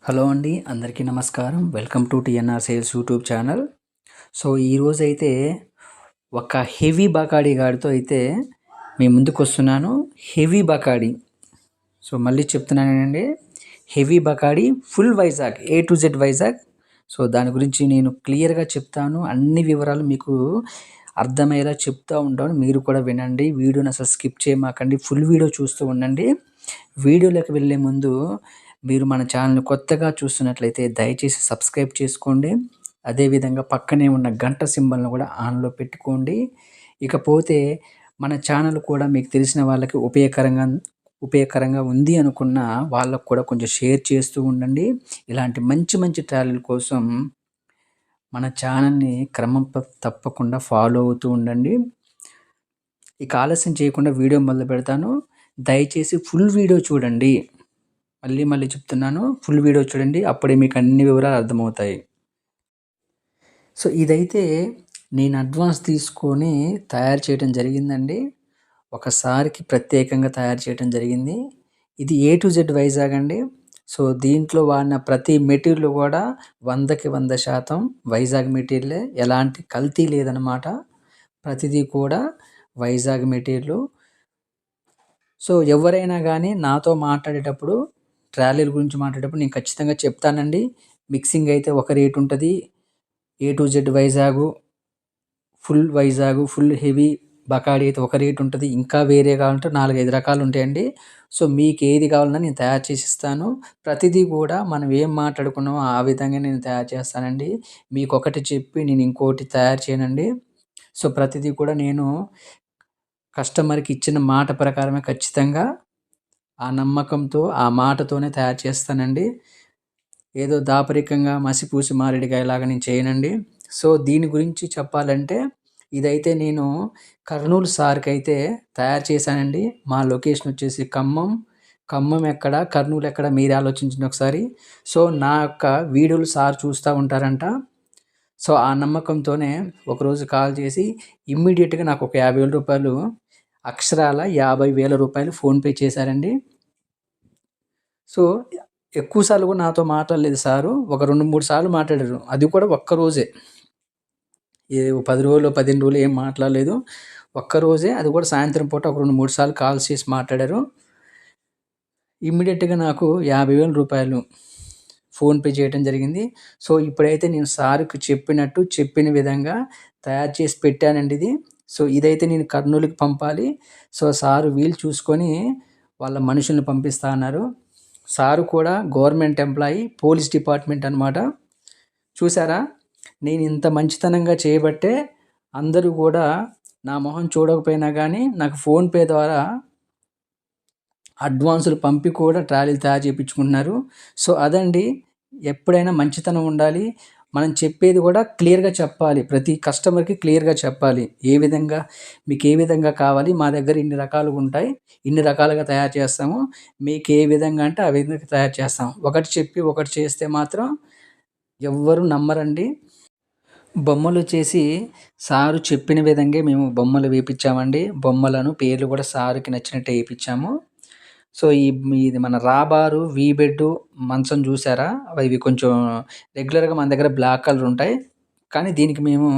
Hello అండి. అందరికీ నమస్కారం. Welcome to TNR sales YouTube channel. So, ఈరోజైతే ఒక హెవీ బకాడి గాడితో అయితే మీ ముందుకొస్తున్నాను. హెవీ బకాడి. సో, మళ్ళీ చెప్తున్నానండి. Heavy బకాడి full Vizag, A to Z Vizag. So, దాని గురించి నేను క్లియర్‌గా చెప్తాను. అన్ని వివరాలు మీకు అర్థమయ్యేలా చెప్తా ఉంటాను. మీరు కూడా వినండి. వీడియోని అసలు స్కిప్ చేయమాకండి. ఫుల్ వీడియో చూస్తూ ఉండండి. వీడియోలోకి వెళ్ళే ముందు మీరు మన ఛానల్‌ని కొత్తగా చూస్తున్నట్లయితే దయచేసి సబ్స్క్రైబ్ చేసుకోండి. అదేవిధంగా పక్కనే ఉన్న గంట సింబల్‌ను కూడా ఆన్‌లో పెట్టుకోండి. ఇకపోతే మన ఛానల్ కూడా మీకు తెలిసిన వాళ్ళకి ఉపయోగకరంగా ఉంది అనుకున్న వాళ్ళకు కూడా కొంచెం షేర్ చేస్తూ ఉండండి. ఇలాంటి మంచి మంచి ట్రాలీల కోసం మన ఛానల్‌ని తప్పకుండా ఫాలో అవుతూ ఉండండి. ఇక ఆలస్యం చేయకుండా వీడియో మొదలుపెడతాను. దయచేసి ఫుల్ వీడియో చూడండి. మళ్ళీ చెప్తున్నాను. ఫుల్ వీడియో చూడండి. అప్పుడే మీకు అన్ని వివరాలు అర్థమవుతాయి. సో, ఇదైతే నేను అడ్వాన్స్ తీసుకొని తయారు చేయడం జరిగిందండి. ఒకసారికి ప్రత్యేకంగా తయారు చేయడం జరిగింది. ఇది ఏ టు జెడ్ వైజాగ్ అండి. సో, దీంట్లో వాడిన ప్రతి మెటీరియల్ కూడా 100కి 100% వైజాగ్ మెటీరియలే. ఎలాంటి కల్తీ లేదనమాట. ప్రతిదీ కూడా వైజాగ్ మెటీరియలు. సో, ఎవరైనా గానీ నాతో మాట్లాడేటప్పుడు ట్రాలీల గురించి మాట్లాడేటప్పుడు నేను ఖచ్చితంగా చెప్తానండి. మిక్సింగ్ అయితే ఒక రేట్ ఉంటది. A to Z Vizag, full heavy బకాడి అయితే ఒక రేట్ ఉంటది. ఇంకా వేరే కావాలంటే 4, 5 రకాలు ఉంటాయండి. సో, మీకేది కావాలన్నా నేను తయారు చేసి ఇస్తాను. ప్రతిదీ కూడా మనం ఏం మాట్లాడుకున్నామో ఆ విధంగా నేను తయారు చేస్తానండి. మీకొకటి చెప్పి నేను ఇంకోటి తయారు చేయనండి. సో, ప్రతిదీ కూడా నేను కస్టమర్‌కి ఇచ్చిన మాట ప్రకారమే ఖచ్చితంగా ఆ నమ్మకంతో, ఆ మాటతోనే తయారు చేస్తానండి. ఏదో దాపరికంగా మసిపూసి మారేడుకాయలాగా నేను చేయనండి. సో, దీని గురించి చెప్పాలంటే ఇదైతే నేను కర్నూలు సార్‌కైతే తయారు చేశానండి. మా లొకేషన్ వచ్చేసి ఖమ్మం. ఖమ్మం ఎక్కడ? కర్నూలు ఎక్కడ? మీరే ఆలోచించండి ఒకసారి. సో, నా యొక్క వీడియోలు సార్ చూస్తా ఉంటారంట. సో, ఆ నమ్మకంతోనే ఒకరోజు కాల్ చేసి ఇమ్మీడియేట్‌గా నాకు ఒక రూ. 50,000 అక్షరాల రూ. 50,000 ఫోన్‌పే చేశారండి. సో, ఎక్కువ సార్లు కూడా నాతో మాట్లాడలేదు సారు. ఒక 2, 3 సార్లు మాట్లాడారు. అది కూడా ఒక్కరోజే. 10 రోజులు, 15 రోజులు ఏం మాట్లాడలేదు. ఒక్కరోజే, అది కూడా సాయంత్రం పూట ఒక 2, 3 సార్లు కాల్స్ చేసి మాట్లాడారు. ఇమ్మీడియేట్‌గా నాకు రూ. 50,000 ఫోన్‌పే చేయడం జరిగింది. సో, ఇప్పుడైతే నేను సార్‌కి చెప్పినట్టు, చెప్పిన విధంగా తయారు చేసి పెట్టానండి ఇది. సో, ఇదైతే నేను కర్నూలుకి పంపాలి. సో, సారు వీలు చూసుకొని వాళ్ళ మనుషుల్ని పంపిస్తా అన్నారు. సారు కూడా గవర్నమెంట్ ఎంప్లాయీ, పోలీస్ డిపార్ట్మెంట్ అనమాట. చూసారా? నేను ఇంత మంచితనంగా చేయబట్టే అందరూ కూడా నా మొహం చూడకపోయినా గానీ నాకు ఫోన్‌పే ద్వారా అడ్వాన్సులు పంపి కూడా ట్రాలీలు తయారు చేపించుకుంటున్నారు. సో, అదండి. ఎప్పుడైనా మంచితనం ఉండాలి. మనం చెప్పేది కూడా క్లియర్‌గా చెప్పాలి. ప్రతి కస్టమర్‌కి క్లియర్‌గా చెప్పాలి. ఏ విధంగా కావాలి, మా దగ్గర ఇన్ని రకాలుగుంటాయి. ఇన్ని రకాలుగా తయారు చేస్తాము. మీకు ఏ విధంగా అంటే ఆ విధంగా తయారు చేస్తాం. ఒకటి చెప్పి ఒకటి చేస్తే మాత్రం ఎవ్వరు నమ్మరండి. బొమ్మలొచ్చేసి సారు చెప్పిన విధంగే మేము బొమ్మలు వేపిచ్చామండి. బొమ్మలను పేర్లు కూడా సారుకి నచ్చినట్టే ఏపిచ్చాము. సో, ఇది మన రాబారు, వీ బెడ్డు, మంచం చూసారా? ఇవి కొంచెం రెగ్యులర్‌గా మన దగ్గర బ్లాక్ కలర్ ఉంటాయి. కానీ దీనికి మేము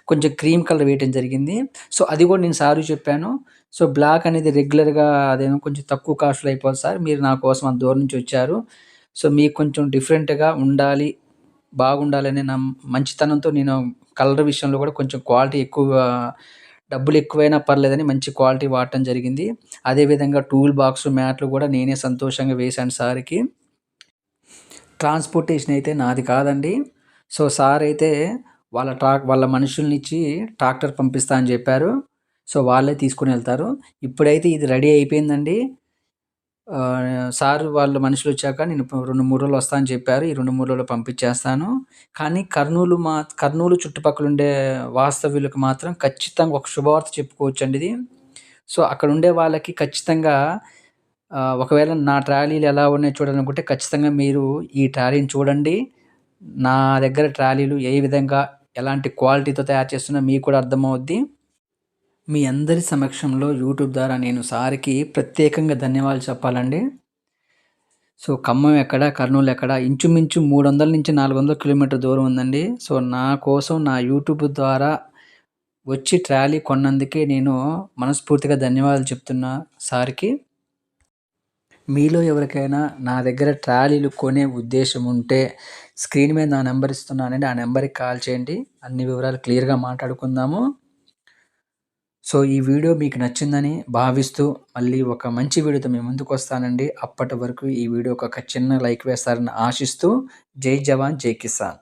కొంచెం క్రీమ్ కలర్ వేయటం జరిగింది. సో, అది కూడా నేను సారుకి చెప్పాను. సో, బ్లాక్ అనేది రెగ్యులర్‌గా అదేమో కొంచెం తక్కువ కాస్ట్‌లో అయిపోద్ది సార్. మీరు నా కోసం అంత దూరం నుంచి వచ్చారు. సో, మీకు కొంచెం డిఫరెంట్‌గా ఉండాలి, బాగుండాలనే మంచితనంతో నేను కలర్ విషయంలో కూడా కొంచెం క్వాలిటీ ఎక్కువగా, డబ్బులు ఎక్కువైనా పర్లేదని మంచి క్వాలిటీ వాడటం జరిగింది. అదేవిధంగా టూల్ బాక్స్, మ్యాట్లు కూడా నేనే సంతోషంగా వేశాను సార్‌కి. ట్రాన్స్‌పోర్టేషన్ అయితే నాది కాదండి. సో, సార్ అయితే వాళ్ళ మనుషుల్నిచ్చి ట్రాక్టర్ పంపిస్తా అని చెప్పారు. సో, వాళ్ళే తీసుకొనెళ్తారు. ఇప్పుడైతే ఇది రెడీ అయిపోయిందండి. సార్ వాళ్ళ మనుషులొచ్చాక నేను 2, 3 రోజుల్లో వస్తా అని చెప్పారు. ఈ 2, 3 రోజుల్లో పంపించేస్తాను. కానీ కర్నూలు చుట్టుపక్కలుండే వాస్తవ్యులకు మాత్రం ఖచ్చితంగా ఒక శుభవార్త చెప్పుకోవచ్చండి ఇది. సో, అక్కడుండే వాళ్ళకి ఖచ్చితంగా ఒకవేళ నా ట్రాలీలు ఎలా ఉన్నాయో చూడాలనుకుంటే ఖచ్చితంగా మీరు ఈ ట్రాలీని చూడండి. నా దగ్గర ట్రాలీలు ఏ విధంగా, ఎలాంటి క్వాలిటీతో తయారు చేస్తున్నా మీకు కూడా అర్థమవుద్ది. మీ అందరి సమక్షంలో యూట్యూబ్ ద్వారా నేను సార్‌కి ప్రత్యేకంగా ధన్యవాదాలు చెప్పాలండి. సో ఖమ్మం ఎక్కడ, కర్నూలు ఎక్కడ, ఇంచుమించు 300-400 కిలోమీటర్ దూరం ఉందండి. సో నా కోసం నా యూట్యూబ్ ద్వారా వచ్చి ట్రాలీ కొన్నందుకే నేను మనస్ఫూర్తిగా ధన్యవాదాలు చెప్తున్నా సార్‌కి. మీలో ఎవరికైనా నా దగ్గర ట్రాలీలు కొనే ఉద్దేశం ఉంటే స్క్రీన్ మీద నా నెంబర్ ఇస్తున్నానండి. ఆ నెంబర్‌కి కాల్ చేయండి. అన్ని వివరాలు క్లియర్‌గా మాట్లాడుకుందాము. సో ఈ వీడియో మీకు నచ్చిందని భావిస్తూ మళ్ళీ ఒక మంచి వీడియోతో మీ ముందుకొస్తానండి. అప్పటి వరకు ఈ వీడియోకి ఒక చిన్న లైక్ వేస్తారని ఆశిస్తూ జై జవాన్ జై కిసాన్.